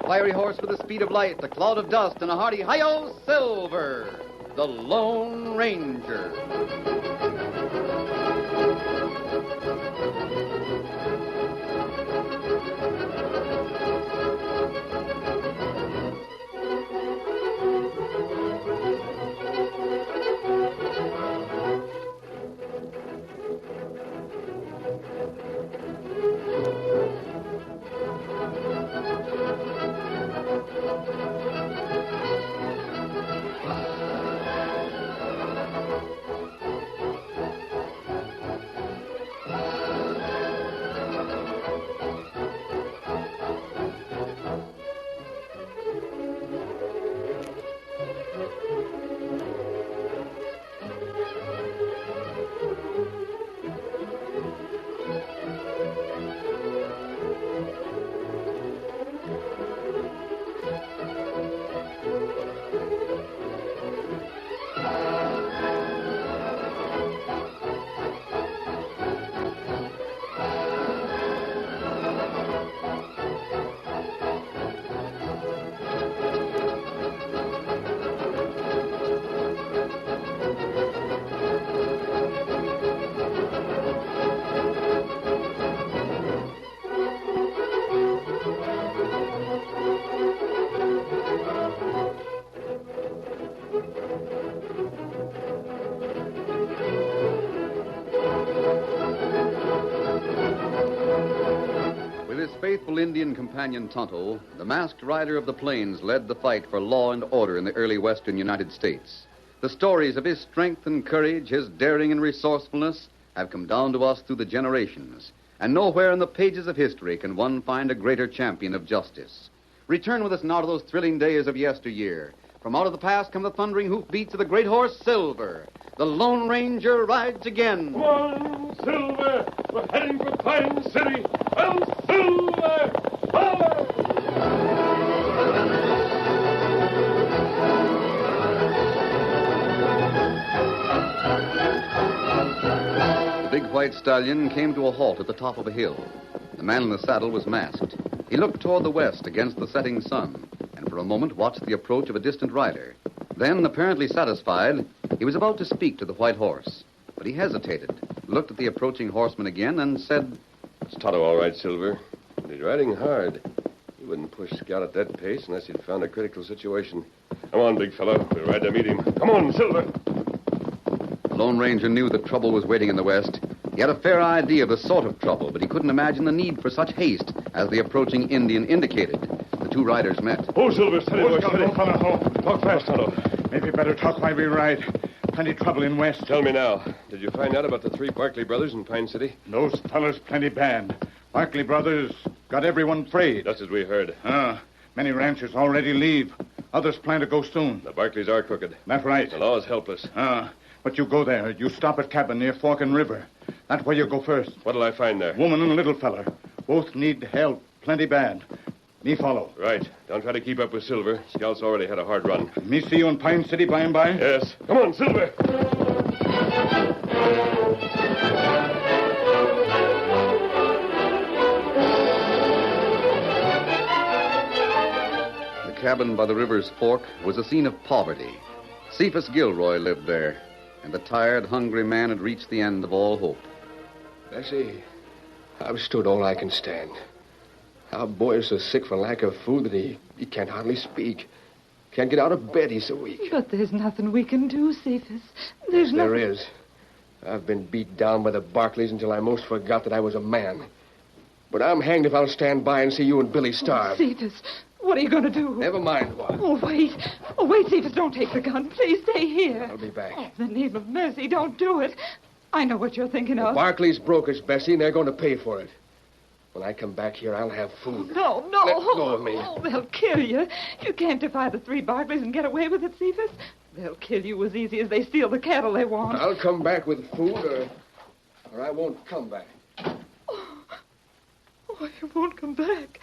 fiery horse with the speed of light, the cloud of dust, and a hearty hi-yo, Silver, the Lone Ranger. Faithful Indian companion Tonto, the masked rider of the plains led the fight for law and order in the early western United States. The stories of his strength and courage, his daring and resourcefulness, have come down to us through the generations. And nowhere in the pages of history can one find a greater champion of justice. Return with us now to those thrilling days of yesteryear. From out of the past come the thundering hoofbeats of the great horse Silver. The Lone Ranger rides again. Come on, Silver! We're heading for Pine City! Well, Silver! Forward! The big white stallion came to a halt at the top of a hill. The man in the saddle was masked. He looked toward the west against the setting sun, and for a moment watched the approach of a distant rider. Then, apparently satisfied, he was about to speak to the white horse. But he hesitated, looked at the approaching horseman again, and said, It's Tonto, all right, Silver. But he's riding hard. He wouldn't push Scout at that pace unless he'd found a critical situation. Come on, big fellow. We'll ride to meet him. Come on, Silver. The Lone Ranger knew that trouble was waiting in the west. He had a fair idea of the sort of trouble, but he couldn't imagine the need for such haste as the approaching Indian indicated. The two riders met. Oh, Silver, steady, boy, Scout, steady. don't follow home. Talk fast, Tonto. Maybe better talk while we ride. Plenty trouble in West. Tell me now, did you find out about the three Barclay brothers in Pine City? Those fellas plenty bad. Barclay brothers got everyone afraid. Just as we heard. Many ranchers already leave. Others plan to go soon. The Barclays are crooked. That's right. The law is helpless. But you go there. You stop at cabin near Forkin River. That's where you go first. What'll I find there? Woman and little feller. Both need help. Plenty bad. Me follow. Right. Don't try to keep up with Silver. Scout's already had a hard run. Me see you in Pine City by and by? Yes. Come on, Silver. The cabin by the river's fork was a scene of poverty. Cephas Gilroy lived there, and the tired, hungry man had reached the end of all hope. Bessie, I've stood all I can stand. Our boy is so sick for lack of food that he can't hardly speak. Can't get out of bed, he's so weak. But there's nothing we can do, Cephas. There's There is. I've been beat down by the Barclays until I most forgot that I was a man. But I'm hanged if I'll stand by and see you and Billy starve. Cephas, what are you going to do? Never mind what. Oh, wait. Oh, wait, Cephas, don't take the gun. Please stay here. I'll be back. Oh, in the name of mercy, don't do it. I know what you're thinking The of. Barclays broke us, Bessie, and they're going to pay for it. When I come back here, I'll have food. No. Let go of me. Oh, they'll kill you. You can't defy the three Barclays and get away with it, Cephas. They'll kill you as easy as they steal the cattle they want. I'll come back with food, or I won't come back. Oh, he won't come back.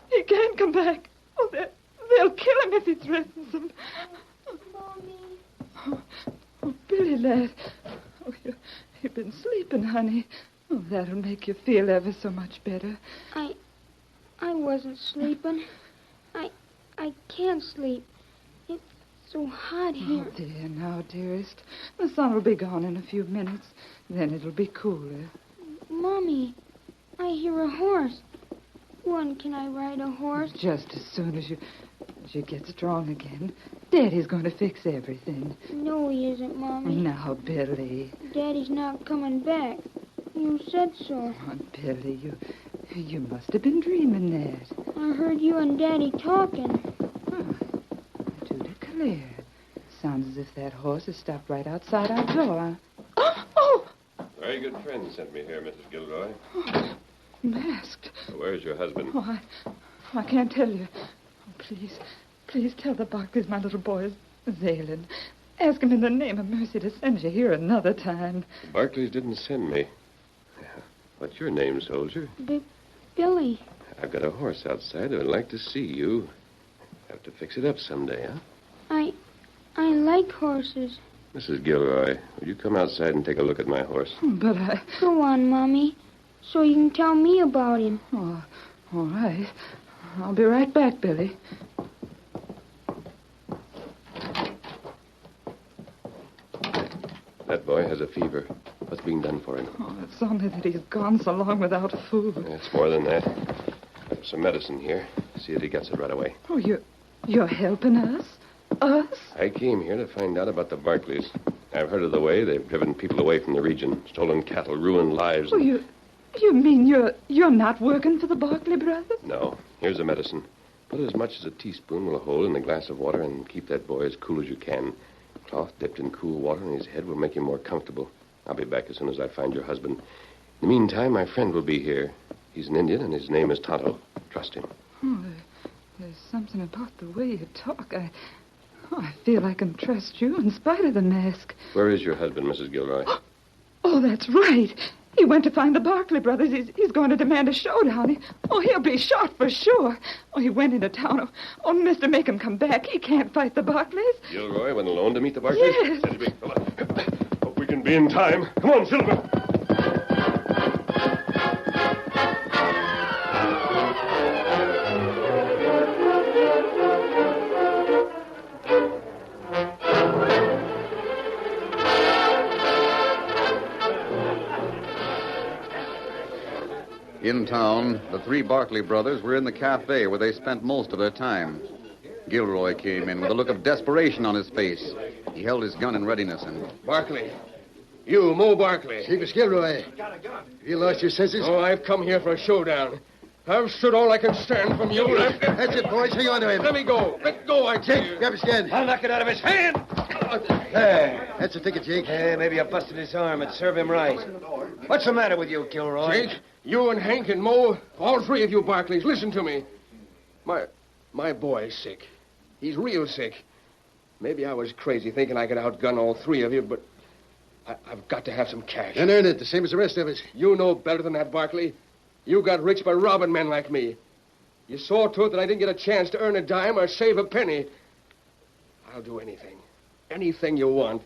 He can't come back. Oh, they'll kill him if he threatens them. Mommy. Oh, Billy, lad. Oh, you've been sleeping, honey. Oh, that'll make you feel ever so much better. I wasn't sleeping. I can't sleep. It's so hot here. Oh, dear, now, dearest. The sun will be gone in a few minutes. Then it'll be cooler. Mommy, I hear a horse. When can I ride a horse? Just as soon as you get strong again. Daddy's going to fix everything. No, he isn't, Mommy. Now, Billy. Daddy's not coming back. You said so. Oh, Billy, you must have been dreaming that. I heard you and Daddy talking. I do declare. Sounds as if that horse has stopped right outside our door. Oh! Very good friend sent me here, Mrs. Gilroy. Oh, masked. Where's your husband? Oh, I can't tell you. Oh, please tell the Barclays my little boy is ailing. Ask him in the name of mercy to send you here another time. The Barclays didn't send me. What's your name, soldier? Billy. I've got a horse outside who would like to see you. Have to fix it up someday, huh? I like horses. Mrs. Gilroy, will you come outside and take a look at my horse? But Go on, Mommy, so you can tell me about him. Oh, all right. I'll be right back, Billy. That boy has a fever. What's being done for him? Oh, it's only that he's gone so long without food. It's more than that. There's some medicine here. See that he gets it right away. Oh, you're helping us? Us? I came here to find out about the Barclays. I've heard of the way they've driven people away from the region, stolen cattle, ruined lives. Oh, you mean you're not working for the Barclay brothers? No. Here's the medicine. Put as much as a teaspoon will hold in a glass of water and keep that boy as cool as you can. Cloth dipped in cool water on his head will make him more comfortable. I'll be back as soon as I find your husband. In the meantime, my friend will be here. He's an Indian, and his name is Tonto. Trust him. Oh, there's something about the way you talk. I feel I can trust you in spite of the mask. Where is your husband, Mrs. Gilroy? Oh, that's right. He went to find the Barclay brothers. He's going to demand a showdown. He'll be shot for sure. Oh, he went into town. Oh, mister, make him come back. He can't fight the Barclays. Gilroy went alone to meet the Barclays? Yes. Steady, big fella. Hope we can be in time. Come on, Silver. In town, the three Barclay brothers were in the cafe where they spent most of their time. Gilroy came in with a look of desperation on his face. He held his gun in readiness and... Barclay. You, Mo Barclay. Chief Gilroy. You lost your senses? Oh, I've come here for a showdown. I've stood all I can stand from you. That's it, boys. Hang on to him. Let me go. Let go, I tell you. Jake, grab his gun. I'll knock it out of his hand. There. That's the ticket, Jake. Maybe I busted his arm. It'd serve him right. What's the matter with you, Gilroy? Jake, you and Hank and Mo, all three of you Barclays, listen to me. My boy's sick. He's real sick. Maybe I was crazy thinking I could outgun all three of you, but I've got to have some cash. And earn it, the same as the rest of us. You know better than that, Barclay. You got rich by robbing men like me. You saw to it that I didn't get a chance to earn a dime or save a penny. I'll do anything. Anything you want.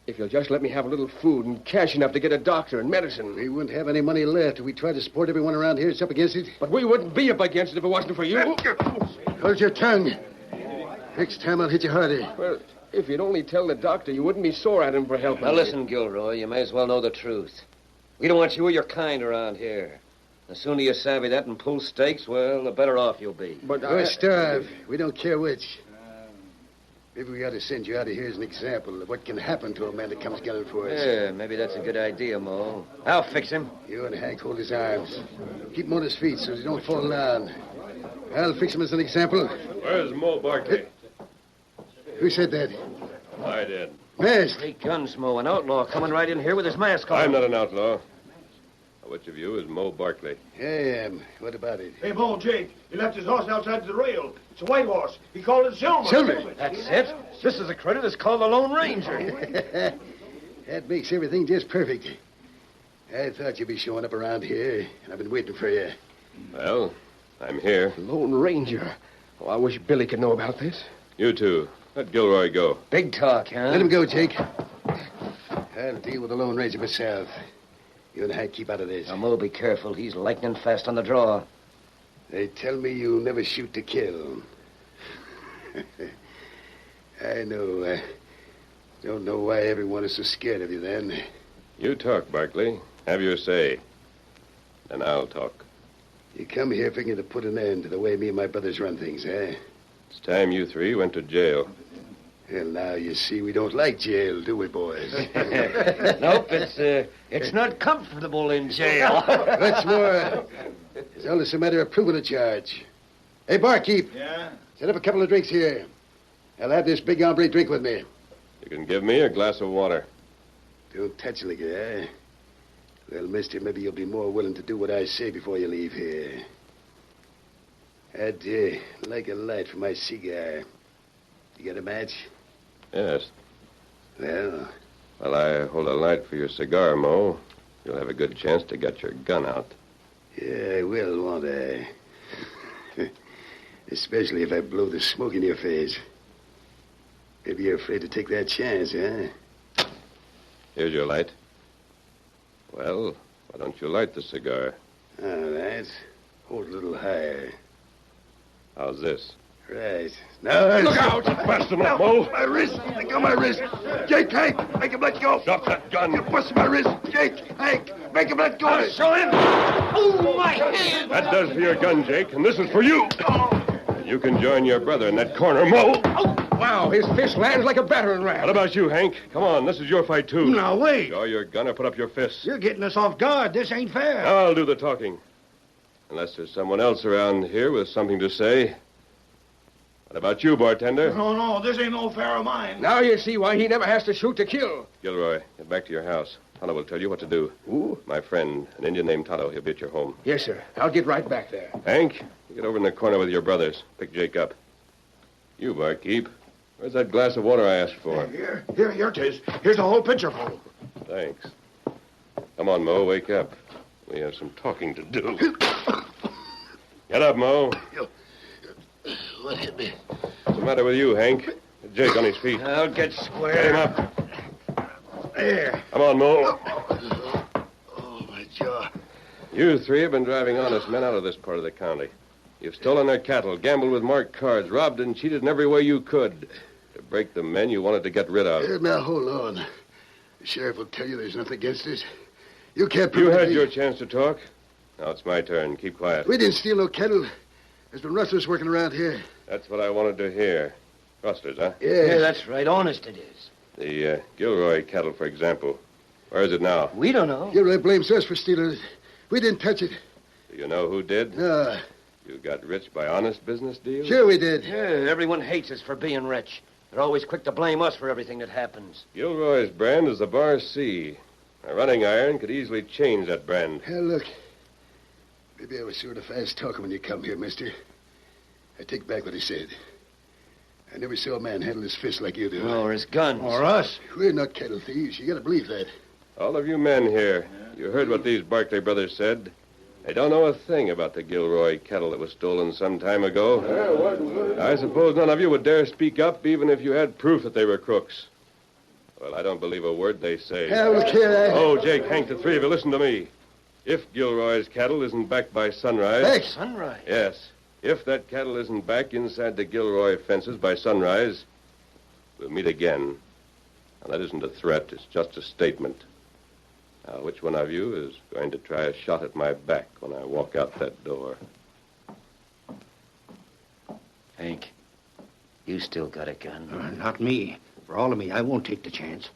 If you'll just let me have a little food and cash enough to get a doctor and medicine. We wouldn't have any money left if we tried to support everyone around here that's up against it. But we wouldn't be up against it if it wasn't for you. Hold your tongue. Next time I'll hit you harder. Well, if you'd only tell the doctor, you wouldn't be sore at him for helping. Now, listen, Gilroy, you may as well know the truth. We don't want you or your kind around here. The sooner you savvy that and pull stakes, well, the better off you'll be. But Or starve. We don't care which. Maybe we ought to send you out of here as an example of what can happen to a man that comes gunning for us. Yeah, maybe that's a good idea, Mo. I'll fix him. You and Hank hold his arms. Keep him on his feet so he don't fall down. I'll fix him as an example. Where's Mo Barclay? Who said that? I did. Mask. Great guns, Mo. An outlaw coming right in here with his mask on. I'm not an outlaw. Which of you is Mo Barclay? I am. What about it? Hey, Mo, Jake, he left his horse outside the rail. It's a white horse. He called it Silver. Silver? That's it. This is a credit. It's called the Lone Ranger. That makes everything just perfect. I thought you'd be showing up around here, and I've been waiting for you. Well, I'm here. Lone Ranger. Oh, I wish Billy could know about this. You two. Let Gilroy go. Big talk, huh? Let him go, Jake. I'll deal with the Lone Ranger myself. You and Hank keep out of this. Now, Mo, be careful. He's lightning fast on the draw. They tell me you never shoot to kill. I know. I don't know why everyone is so scared of you then. You talk, Barclay. Have your say. Then I'll talk. You come here figuring to put an end to the way me and my brothers run things, eh? It's time you three went to jail. Well, now you see we don't like jail, do we, boys? Nope, it's not comfortable in jail. What's more, it's only a matter of proving a charge. Hey, barkeep. Yeah? Set up a couple of drinks here. I'll have this big hombre drink with me. You can give me a glass of water. Don't touch liquor, eh? Well, mister, maybe you'll be more willing to do what I say before you leave here. I'd like a light for my cigar. You got a match? Yes. Well, While I hold a light for your cigar, Mo, you'll have a good chance to get your gun out. yeah, I will, won't I? Especially if I blow the smoke in your face. Maybe you're afraid to take that chance, huh? Here's your light. Well, why don't you light the cigar? All right. Hold a little higher. How's this? Right. Now, Look out! Fast enough, Mo. My wrist! Let go my wrist! Jake, Hank, make him let go! Drop that gun. You busted my wrist! Jake, Hank, make him let go! Show him! Oh, my hand! That does for your gun, Jake, and this is for you. You can join your brother in that corner, Mo. Wow, his fist lands like a battering ram. What about you, Hank? Come on, this is your fight, too. Now, wait! Draw your gun or put up your fists. You're getting us off guard. This ain't fair. I'll do the talking. Unless there's someone else around here with something to say. What about you, bartender? No, this ain't no affair of mine. Now you see why he never has to shoot to kill. Gilroy, get back to your house. Tonto will tell you what to do. Who? My friend, an Indian named Tonto. He'll be at your home. Yes, sir. I'll get right back there. Hank, you get over in the corner with your brothers. Pick Jake up. You, barkeep. Where's that glass of water I asked for? Here it is. Here's a whole pitcher full. Thanks. Come on, Mo, wake up. We have some talking to do. Get up, Mo. What hit me? What's the matter with you, Hank? Get Jake on his feet. I'll get Get him square. up. There. Come on, Mo. Oh, my jaw. You three have been driving honest men out of this part of the county. You've stolen their cattle, gambled with marked cards, robbed and cheated in every way you could to break the men you wanted to get rid of. Now, hold on. The sheriff will tell you there's nothing against us. You can't prove You it to had me. your chance to talk. Now it's my turn. Keep quiet. We didn't steal no cattle. There's been rustlers working around here. That's what I wanted to hear. Rustlers, huh? Yeah, that's right. Honest it is. The Gilroy cattle, for example. Where is it now? We don't know. Gilroy blames us for stealing it. We didn't touch it. Do you know who did? No. You got rich by honest business deals? Sure we did. Yeah, everyone hates us for being rich. They're always quick to blame us for everything that happens. Gilroy's brand is the Bar C. A running iron could easily change that brand. Hell, look. Maybe I was sort of fast talking when you come here, mister. I take back what I said. I never saw a man handle his fist like you do. Or his guns. Or us. We're not cattle thieves. You gotta believe that. All of you men here, you heard what these Barclay brothers said. They don't know a thing about the Gilroy cattle that was stolen some time ago. I suppose none of you would dare speak up, even if you had proof that they were crooks. Well, I don't believe a word they say. Hell, look here. Oh, Jake, Hank, the three of you, listen to me. If Gilroy's cattle isn't back by sunrise... Back? Sunrise. Yes. If that cattle isn't back inside the Gilroy fences by sunrise, we'll meet again. Now, that isn't a threat. It's just a statement. Now, which one of you is going to try a shot at my back when I walk out that door? Hank, you still got a gun. Not me. For all of me, I won't take the chance.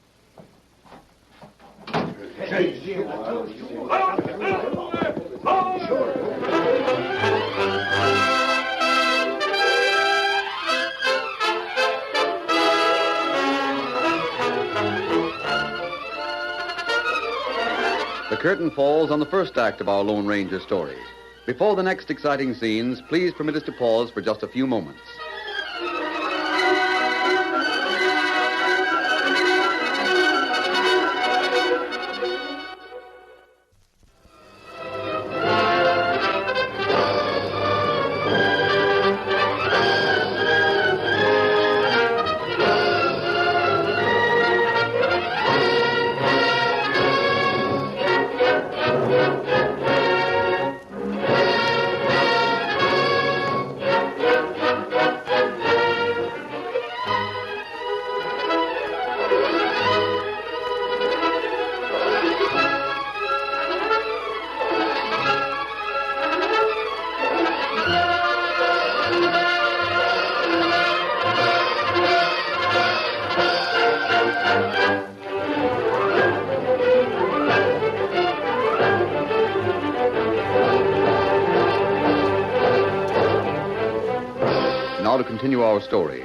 The curtain falls on the first act of our Lone Ranger story. Before the next exciting scenes, please permit us to pause for just a few moments. continue our story.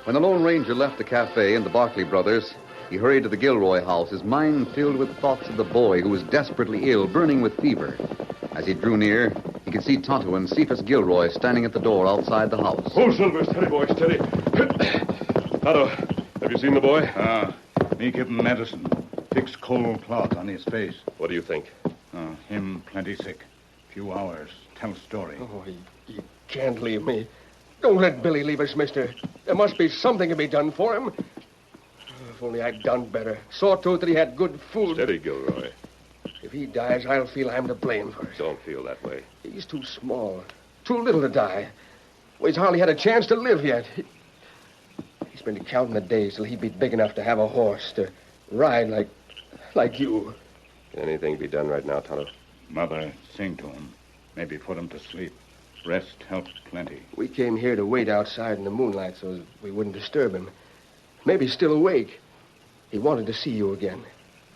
When the Lone Ranger left the cafe and the Barclay brothers, he hurried to the Gilroy house, his mind filled with thoughts of the boy who was desperately ill, burning with fever. As he drew near, he could see Tonto and Cephas Gilroy standing at the door outside the house. Oh, Silver, steady, boy, steady. Tonto, have you seen the boy? Me give him medicine. Fix cold cloth on his face. What do you think? Him plenty sick. Few hours. Tell story. Oh, you can't leave me. Don't let Billy leave us, mister. There must be something to be done for him. If only I'd done better. Saw to it that he had good food. Steady, Gilroy. If he dies, I'll feel I'm to blame for it. Don't feel that way. He's too small. Too little to die. Well, he's hardly had a chance to live yet. He's been counting the days till he'd be big enough to have a horse, to ride like you. Can anything be done right now, Tonto? Mother, sing to him. Maybe put him to sleep. Rest helps plenty. We came here to wait outside in the moonlight so we wouldn't disturb him. Maybe he's still awake. He wanted to see you again.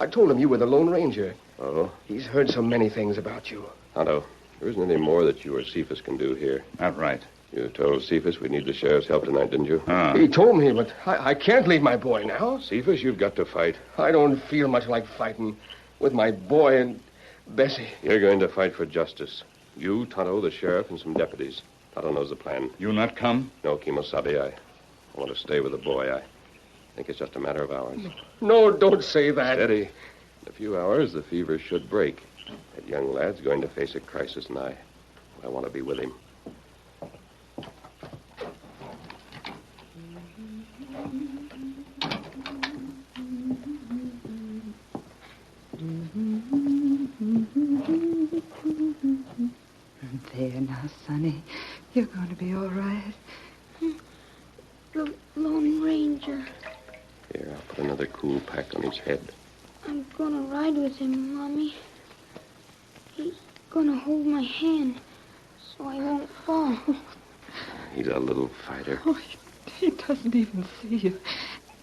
I told him you were the Lone Ranger. Oh? He's heard so many things about you. Tonto, there isn't any more that you or Cephas can do here. Not right. You told Cephas we need the sheriff's help tonight, didn't you? He told me, but I can't leave my boy now. Cephas, you've got to fight. I don't feel much like fighting with my boy and Bessie. You're going to fight for justice. You, Tonto, the sheriff, and some deputies. Tonto knows the plan. You not come? No, Kimosabe. I want to stay with the boy. I think it's just a matter of hours. No, don't say that. Steady. In a few hours, the fever should break. That young lad's going to face a crisis, and I want to be with him. There now, Sonny. You're going to be all right. The Lone Ranger. Here, I'll put another cool pack on his head. I'm gonna ride with him, Mommy. He's gonna hold my hand so I won't fall. He's a little fighter. Oh, he doesn't even see you.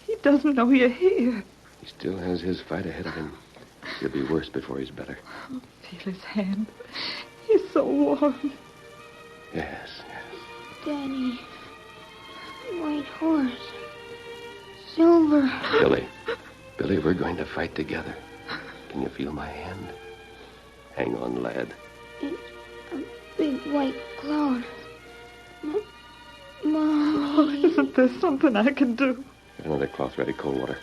He doesn't know you're here. He still has his fight ahead of him. He'll be worse before he's better. Oh, feel his hand. He's so warm. Yes. Daddy. White horse. Silver. Billy, we're going to fight together. Can you feel my hand? Hang on, lad. It's a big white cloud. Mommy. Oh, isn't there something I can do? Get another cloth ready, cold water.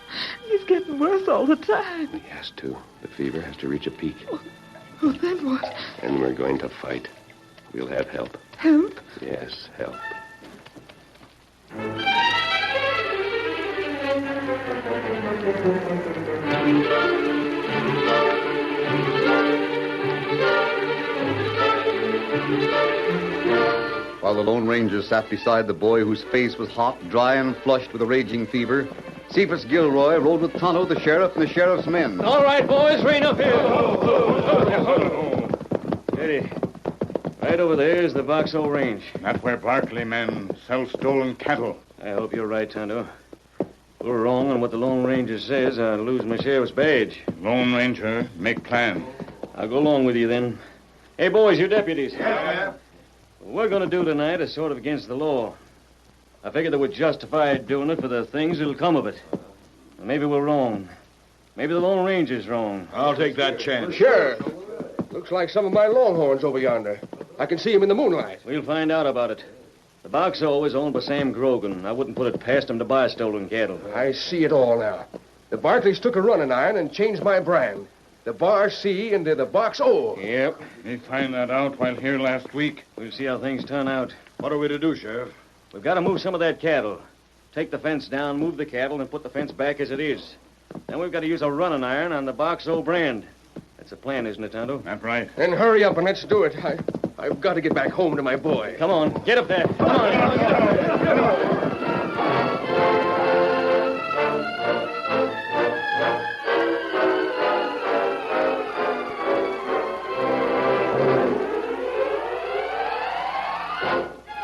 He's getting worse all the time. He has to. The fever has to reach a peak. Oh, then what? And we're going to fight. We'll have help. Help? Yes, help. While the Lone Ranger sat beside the boy whose face was hot, dry, and flushed with a raging fever, Cephas Gilroy rode with Tonto, the sheriff, and the sheriff's men. All right, boys, rein up here. Steady. Right over there is the Box O Range. That's where Barclay men sell stolen cattle. I hope you're right, Tonto. If we're wrong on what the Lone Ranger says, I'll lose my sheriff's badge. Lone Ranger, make plan. I'll go along with you then. Hey, boys, you deputies. Yeah. What we're going to do tonight is sort of against the law. I figured that we're justified doing it for the things that'll come of it. Maybe we're wrong. Maybe the Lone Ranger's wrong. I'll take that chance. Sure. Looks like some of my longhorns over yonder. I can see him in the moonlight. We'll find out about it. The Box O is owned by Sam Grogan. I wouldn't put it past him to buy stolen cattle. I see it all now. The Barclays took a running iron and changed my brand. The Bar C into the Box O. Yep. We find that out while here last week. We'll see how things turn out. What are we to do, Sheriff? We've got to move some of that cattle. Take the fence down, move the cattle, and put the fence back as it is. Then we've got to use a running iron on the Box O brand. That's the plan, isn't it, Tonto? That's right. Then hurry up and let's do it. I've got to get back home to my boy. Come on, get up there. Come on.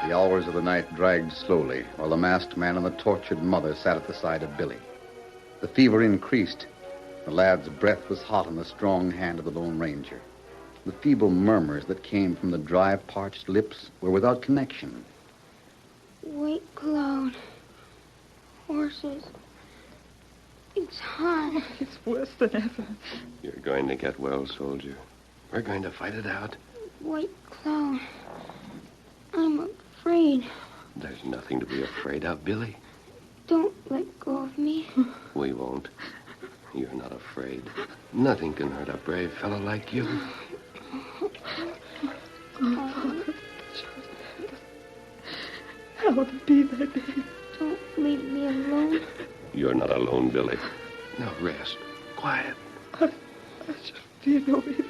The hours of the night dragged slowly, while the masked man and the tortured mother sat at the side of Billy. The fever increased. The lad's breath was hot on the strong hand of the Lone Ranger. The feeble murmurs that came from the dry, parched lips were without connection. white cloud. Horses. It's hot. It's worse than ever. You're going to get well, soldier. We're going to fight it out. White cloud. I'm afraid. There's nothing to be afraid of, Billy. Don't let go of me. We won't. You're not afraid. Nothing can hurt a brave fellow like you. Hallowed be thy name. Don't leave me alone. You're not alone, Billy. Now rest. Quiet. I shall fear no evil.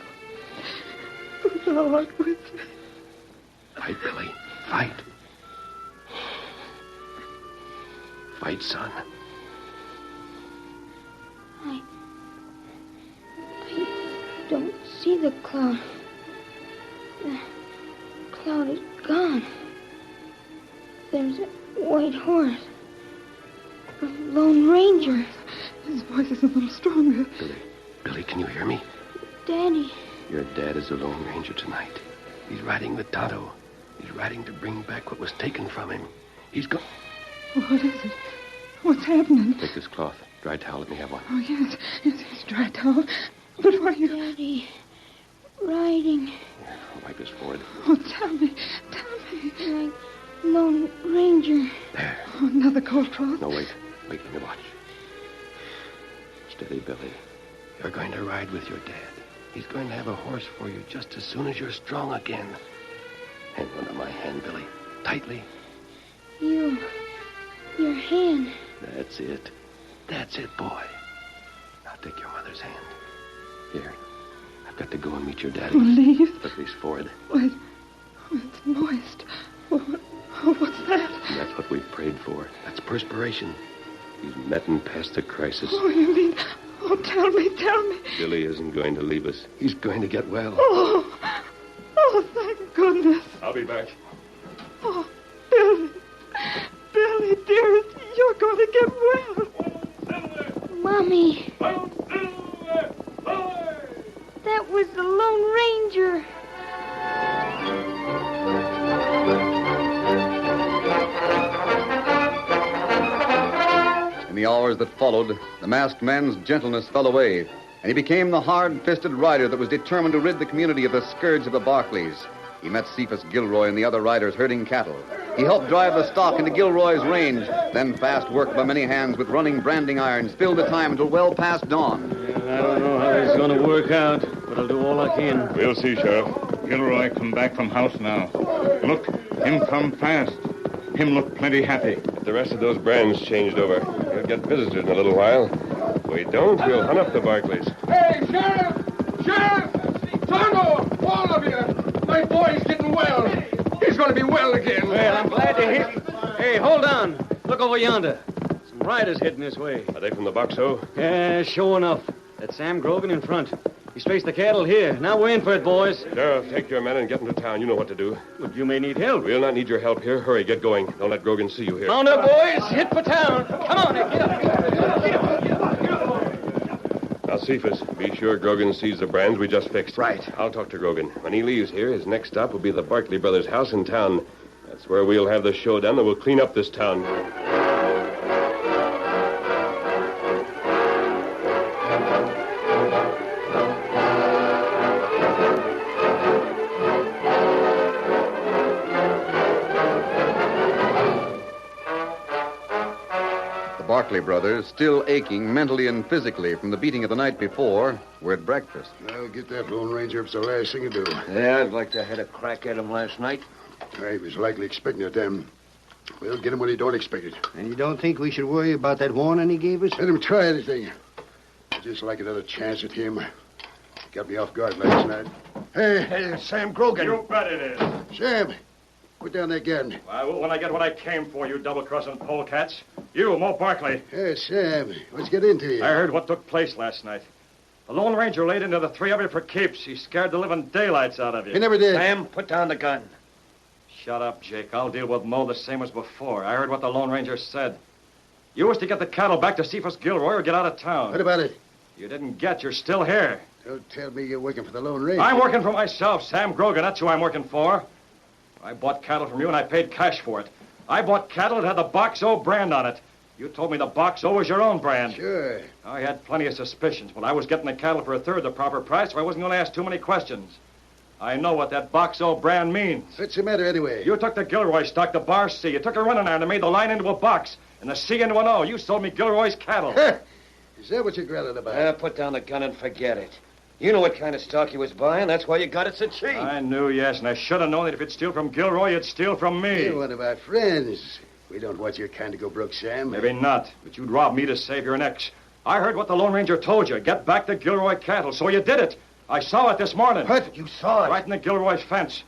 For thou art with me. Fight, Billy. Fight. Fight, son. I don't see the cloud. The cloud is gone. There's a white horse. A Lone Ranger. His voice is a little stronger. Billy, can you hear me? Daddy. Your dad is a Lone Ranger tonight. He's riding with Tonto. He's riding to bring back what was taken from him. He's going... What is it? What's happening? Take this cloth. Dry towel. Let me have one. Oh, yes. Yes, it's dry towel. But why are you... Daddy. Riding. Here, I'll wipe his forehead. Oh, tell me. Like Lone Ranger. There. Oh, another cold cloth. No, wait. Wait, let me watch. Steady, Billy. You're going to ride with your dad. He's going to have a horse for you just as soon as you're strong again. Hang on to my hand, Billy. Tightly. Your hand. That's it. That's it, boy. Now take your mother's hand. Here. I've got to go and meet your daddy. Leave? Look at his forehead. Wait. Oh, it's moist. What's that? And that's what we've prayed for. That's perspiration. He's met and passed the crisis. Oh, you mean... Oh, tell me. Billy isn't going to leave us. He's going to get well. Oh, thank goodness. I'll be back. Oh, Billy, dearest, you're going to get well. Mommy. That was the Lone Ranger. In the hours that followed, the masked man's gentleness fell away, and he became the hard-fisted rider that was determined to rid the community of the scourge of the Barclays. He met Cephas Gilroy and the other riders herding cattle. He helped drive the stock into Gilroy's range. Then fast work by many hands with running branding irons filled the time until well past dawn. I don't know how it's going to work out, but I'll do all I can. We'll see, Sheriff. Gilroy come back from house now. Look, him come fast. Him look plenty happy. Get the rest of those brands changed over. We'll get visitors in a little while. If we don't, we'll hunt up the Barclays. Hey, Sheriff! Sheriff! Tonto! All of you! My boy's getting well. He's going to be well again. Well, I'm glad to hear it. Hey, hold on. Look over yonder. Some riders heading this way. Are they from the Boxo? Yeah, sure enough. That's Sam Grogan in front. He's faced the cattle here. Now we're in for it, boys. Sheriff, take your men and get into town. You know what to do. But you may need help. We'll not need your help here. Hurry, get going. Don't let Grogan see you here. Mount up, boys. Hit for town. Come on, Nick. Get up. Now, Cephas, be sure Grogan sees the brands we just fixed. Right. I'll talk to Grogan. When he leaves here, his next stop will be the Barclay brothers' house in town. That's where we'll have the showdown and we'll clean up this town. Barclay brothers, still aching mentally and physically from the beating of the night before, were at breakfast. I'll get that Lone Ranger. It's the last thing to do. Yeah, I'd like to have had a crack at him last night. He was likely expecting it then. We'll get him when he don't expect it. And you don't think we should worry about that warning he gave us? Let him try anything. I'd just like another chance at him. Got me off guard last night. Hey, Sam Grogan. You bet it is. Sam, put down that gun. I will when I get what I came for, you double-crossing polecats. You, Mo Barclay. Hey, Sam, let's get into you. I heard what took place last night. The Lone Ranger laid into the three of you for keeps. He scared the living daylights out of you. He never did. Sam, put down the gun. Shut up, Jake. I'll deal with Mo the same as before. I heard what the Lone Ranger said. You was to get the cattle back to Cephas Gilroy or get out of town. What about it? You didn't get. You're still here. Don't tell me you're working for the Lone Ranger. I'm working for myself, Sam Grogan. That's who I'm working for. I bought cattle from you and I paid cash for it. I bought cattle that had the Box O brand on it. You told me the Box O was your own brand. Sure. I had plenty of suspicions, but I was getting the cattle for a third the proper price, so I wasn't going to ask too many questions. I know what that Box O brand means. What's the matter anyway? You took the Gilroy stock to Bar C. You took a running iron and made the line into a box, and the C into an O. You sold me Gilroy's cattle. Is that what you're growling about? Put down the gun and forget it. You know what kind of stock you was buying. That's why you got it so cheap. I knew, yes, and I should have known that if you'd steal from Gilroy, you'd steal from me. You're one of our friends. We don't want your kind to go broke, Sam. Maybe not, but you'd rob me to save your necks. I heard what the Lone Ranger told you. Get back the Gilroy cattle, so you did it. I saw it this morning. What? You saw it? Right in the Gilroy fence.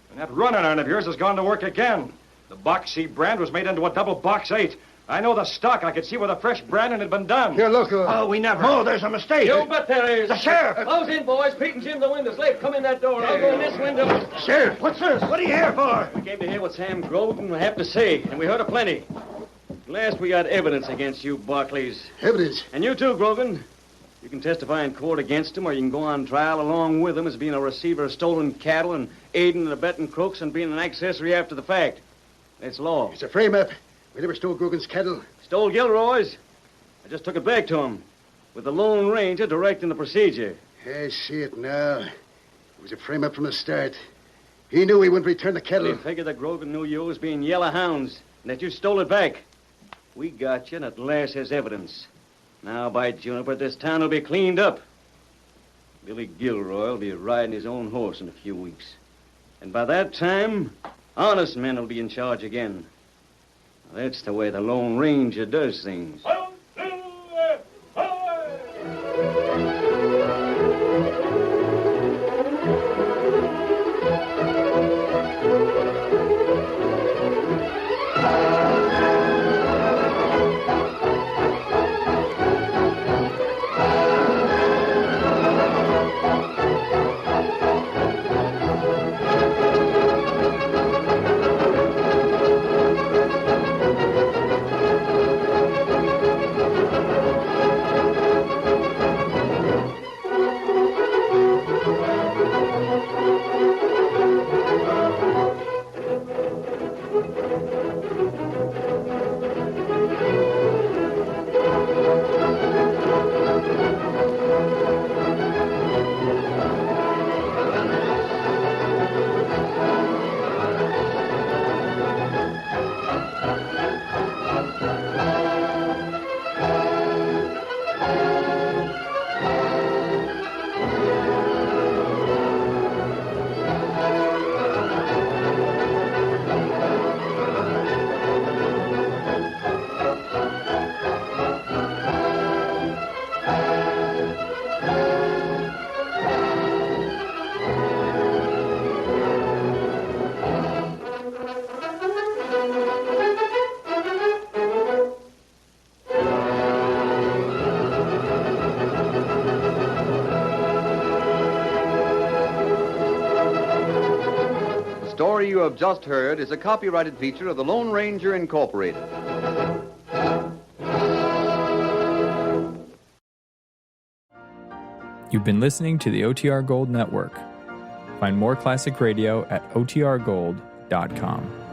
And that running iron of yours has gone to work again. The Box C brand was made into a double Box 8. I know the stock. I could see where the fresh branding had been done. Here, look. Oh, we never. Oh, there's a mistake. You bet there is. The sheriff. Close in, boys. Pete and Jim, the window's late. Come in that door. I'll go in this window. Sheriff, what's this? What are you here for? We came to hear what Sam Grogan will have to say, and we heard a plenty. At last we got evidence against you, Barclays. Evidence? And you too, Grogan. You can testify in court against him, or you can go on trial along with him as being a receiver of stolen cattle and aiding and abetting crooks and being an accessory after the fact. That's law. It's a frame-up. We never stole Grogan's cattle. Stole Gilroy's. I just took it back to him, with the Lone Ranger directing the procedure. I see it now. It was a frame-up from the start. He knew he wouldn't return the cattle. He figured that Grogan knew you as being yellow hounds, and that you stole it back. We got you, and at last there's evidence. Now, by Juniper, this town will be cleaned up. Billy Gilroy will be riding his own horse in a few weeks. And by that time, honest men will be in charge again. That's the way the Lone Ranger does things. The story you have just heard is a copyrighted feature of the Lone Ranger Incorporated. You've been listening to the OTR Gold Network. Find more classic radio at otrgold.com.